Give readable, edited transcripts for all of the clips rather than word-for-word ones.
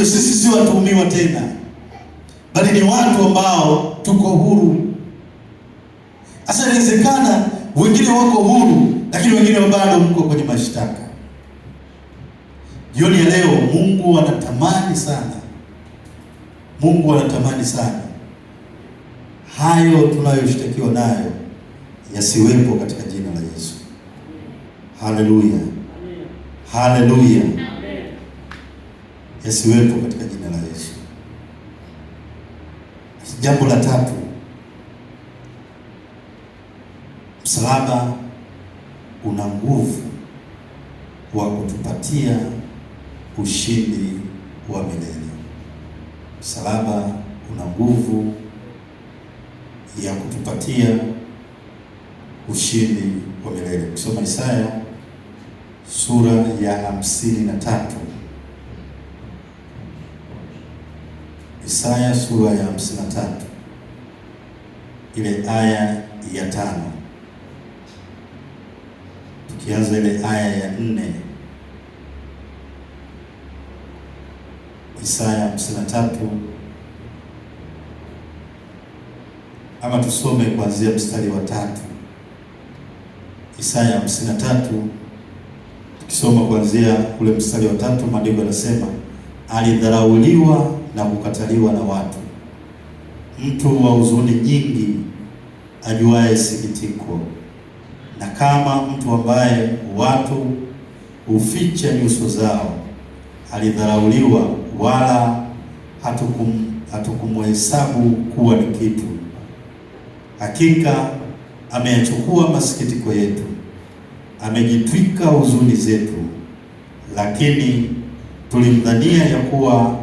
hiyo sisi sio watuhumiwa tena, bali ni watu ambao tuko huru. Sasa inawezekana wengine wako huru, lakini wengine bado mko kwenye mashtaka. Jioni ya leo Mungu anatamani sana hayo tunayoshtakiwa nayo yasiwepo katika jina la Yesu. Haleluya, haleluya, yasiwepo katika jina la Yesu. Jambo la tatu, msalaba una nguvu wa kutupatia ushindi wa milele. Msalaba una nguvu ya kutupatia ushindi wa milele. Kusoma Isaya sura ya 53. Isaya sura ya 53 ile aya ya 5. Tukianza ile aya ya 4. Isaya 53, ama tusome kuanzia mstari wa 3. Isaya 53 tukisoma kuanzia ule mstari wa 3, maandiko yanasema, alidharauliwa na kukataliwa na watu, mtu wa huzuni nyingi, ajuaye sikitiko, na kama mtu ambaye watu huficha nyuso zao. Alidharauliwa, wala hatukumhesabu kuwa ni kitu. Hakika ameyachukua masikitiko yetu, amejitwika huzuni zetu. Lakini tulimdhania ya kuwa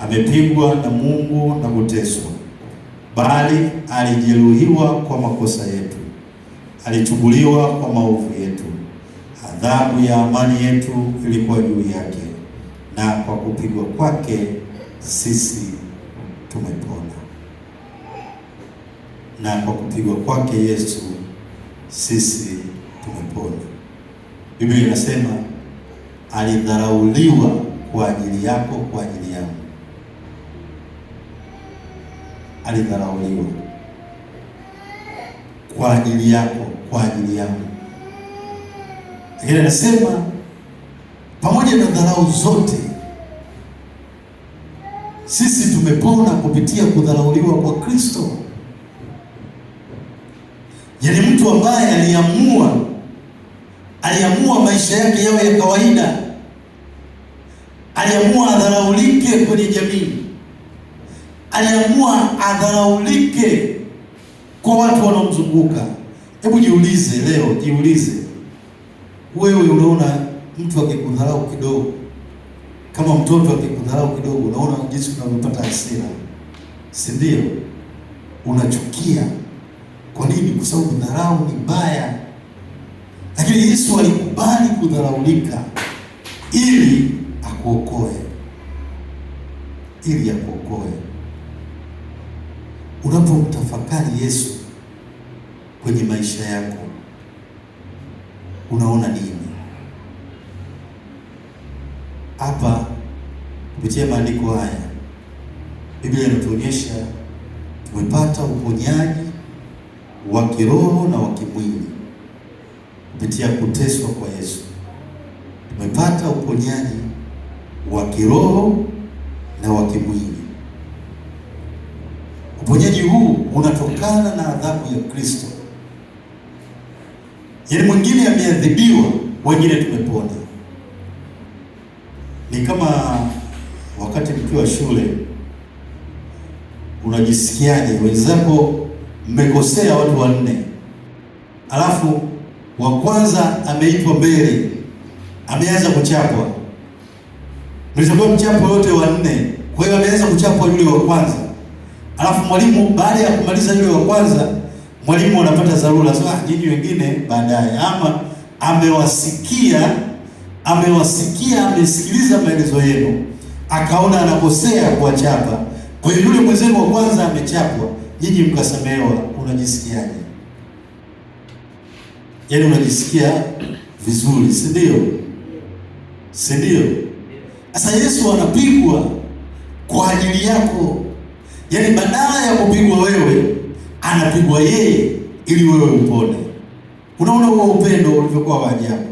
amepigwa na Mungu na kuteswa, bali alijeruhiwa kwa makosa yetu, alichubuliwa kwa maovu yetu. Adhabu ya amani yetu ilikuwa juu yake, na kwa kupigwa kwake sisi tumepona. Na kwa kupigwa kwake Yesu sisi tumepona. Biblia inasema alidharauliwa kwa ajili yako, kwa ajili yangu. Alidharauliwa kwa ajili yako, kwa ajili yangu. Lakini anasema pamoja na dharau zote, sisi tumepona kupitia kudharauliwa kwa Kristo. Yaani mtu ambaye aliamua maisha yake yawe ya kawaida, aliamua adharaulike kwenye jamii, aliamua adharaulike kwa watu wanaomzunguka. Hebu jiulize leo, wewe unaona mtu akikudharau kidogo, kama mtoto akikudharau kidogo, unaona jinsi unavyopata hasira, si ndio? Unachukia. Kwa nini? Kwa sababu dharau ni mbaya. Lakini Yesu alikubali kudharaulika ili akuokoe, Unapomtafakari Yesu kwenye maisha yako, unaona nini? Hapa kupitia maandiko haya, Biblia inatuonyesha tumepata uponyaji wa kiroho na wa kimwili kupitia kuteswa kwa Yesu. Tumepata uponyaji wa kiroho na wa kimwili. Uponyaji huu unatokana na adhabu ya Kristo. Yaani mwingine ameadhibiwa, wengine tumepona. Ni kama wakati mkiwa shule, unajisikiaje? Wenzako mmekosea watu 4, alafu wa kwanza ameitwa mbele, ameanza kuchapwa. Mlizokuwa mchapo wote 4, kwa hiyo ameanza kuchapwa yule wa kwanza. Alafu mwalimu baada ya kumaliza yule wa kwanza, mwalimu anapata dharura, sasa nyinyi wengine baadaye. Ama amesikiliza maelezo yenu, akaona anakosea kuwachapa. Kwa hiyo yule mwenzenu wa kwanza amechapwa, nyinyi mkasamehewa. Unajisikiaje? Yaani unajisikia vizuri, si ndio? Sasa Yesu anapigwa kwa ajili yako, yaani badala ya kupigwa wewe, anapigwa yeye ili wewe upone. Unaona huo upendo ulivyokuwa wa ajabu.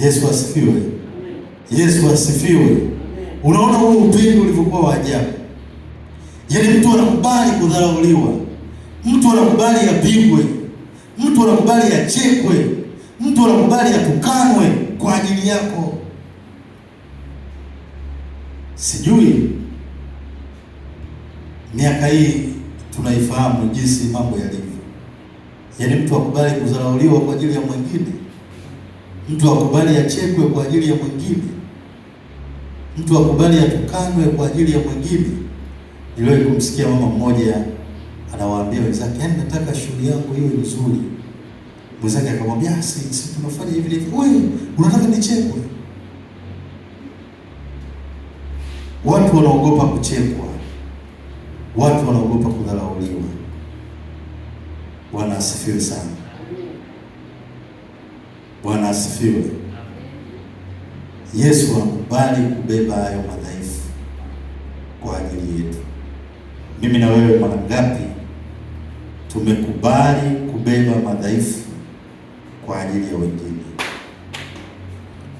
Yesu asifiwe. Yesu asifiwe. Unaona huo upendo ulivyokuwa wa ajabu. Yaani mtu anakubali kudharauliwa, mtu anakubali apigwe, mtu anakubali achekwe, mtu anakubali atukanwe kwa ajili yako. Sijui miaka hii tunaifahamu jinsi mambo yalivyo. Yaani mtu akubali kudharauliwa kwa ajili ya mwingine, mtu akubali achekwe kwa ajili ya mwingine, mtu akubali atukanwe kwa ajili ya mwingine. Niliwahi kumsikia mama mmoja anawaambia wenzake, yaani nataka shughuli yangu iwe nzuri. Mwenzake akamwambia, si tunafanya hivi hivi. Wewe unataka nichekwe? Watu wanaogopa kuchekwa, watu wanaogopa kudharauliwa. Bwana asifiwe sana. Bwana asifiwe. Yesu anakubali kubeba hayo madhaifu kwa ajili yetu. Mimi na wewe mara ngapi tumekubali kubeba madhaifu kwa ajili ya wengine?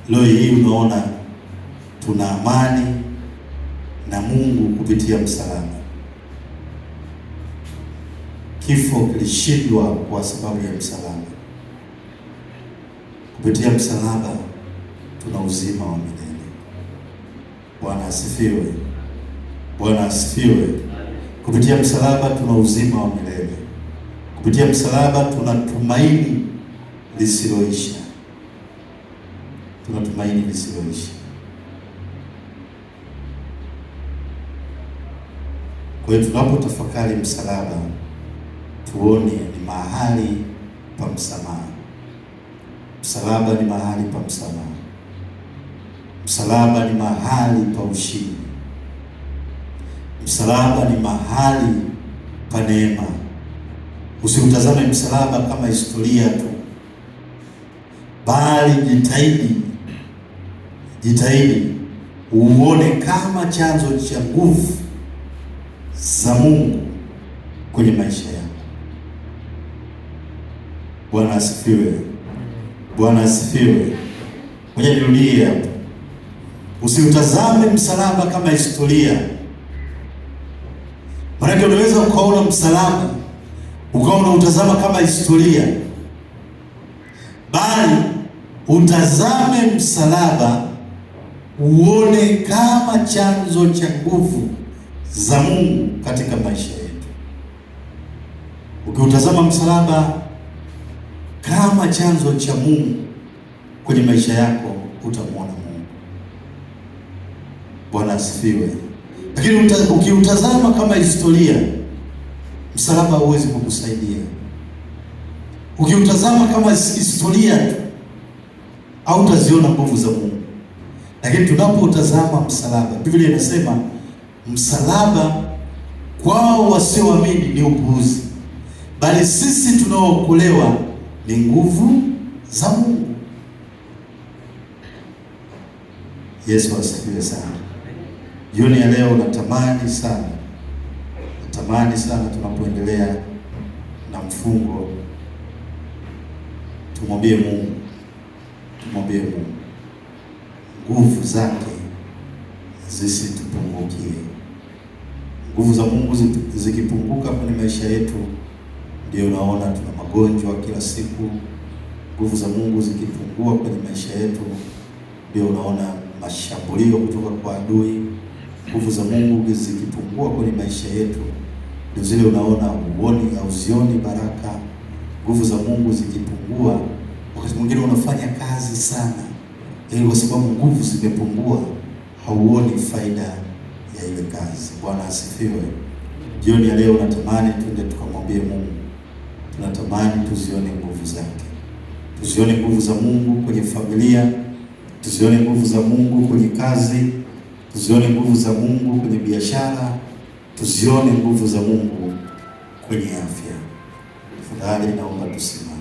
Leo hii unaona tuna amani na Mungu kupitia msalaba. Kifo kilishindwa kwa sababu ya msalaba. Kupitia msalaba tuna uzima wa milele. Bwana asifiwe. Bwana asifiwe. Kupitia msalaba tuna uzima wa milele. Kupitia msalaba tuna tumaini lisiloisha. Tuna tumaini lisiloisha. Kwa hiyo tunapotafakari msalaba, tuone ni mahali pa msamaha. Msalaba ni mahali pa msamaha. Msalaba ni mahali pa ushindi. Msalaba ni mahali pa neema. Usiutazame msalaba kama historia tu, bali jitahidi uone kama chanzo cha nguvu za Mungu kwenye maisha yako. Bwana asifiwe. Bwana asifiwe. Ngoja nirudie hapo. Usiutazame msalaba kama historia. Maana unaweza ukaona msalaba ukaona utazama kama historia, bali utazame msalaba uone kama chanzo cha nguvu za Mungu katika maisha yetu. Ukiutazama msalaba kama chanzo cha Mungu kwenye maisha yako, utamwona Mungu. Bwana asifiwe. Lakini ukiutazama kama historia, msalaba hauwezi kukusaidia. Ukiutazama kama historia tu, hautaziona nguvu za Mungu. Lakini tunapoutazama msalaba, Biblia inasema msalaba kwao wasioamini ni upuuzi, bali sisi tunaookolewa ni nguvu za Mungu. Yesu asifiwe sana. Jioni ya leo natamani sana tunapoendelea na mfungo, tumwambie Mungu nguvu zake zisitupungukie. Nguvu za Mungu zikipunguka kwenye maisha yetu, ndio unaona tuna magonjwa kila siku. Nguvu za Mungu zikipungua kwenye maisha yetu, ndio unaona mashambulio kutoka kwa adui. Nguvu za Mungu zikipungua kwenye maisha yetu, ndio zile unaona hauzioni baraka. Nguvu za Mungu zikipungua, wakati mwingine unafanya kazi sana, ili kwa sababu nguvu zimepungua, hauoni faida ya ile kazi. Bwana asifiwe. Jioni ya leo natamani twende tukamwambie Mungu, tunatamani tuzione nguvu zake, tuzione nguvu za Mungu kwenye familia, tuzione nguvu za Mungu kwenye kazi, tuzione nguvu za Mungu kwenye biashara, tuzione nguvu za Mungu kwenye afya. Tafadhali naomba tusimame.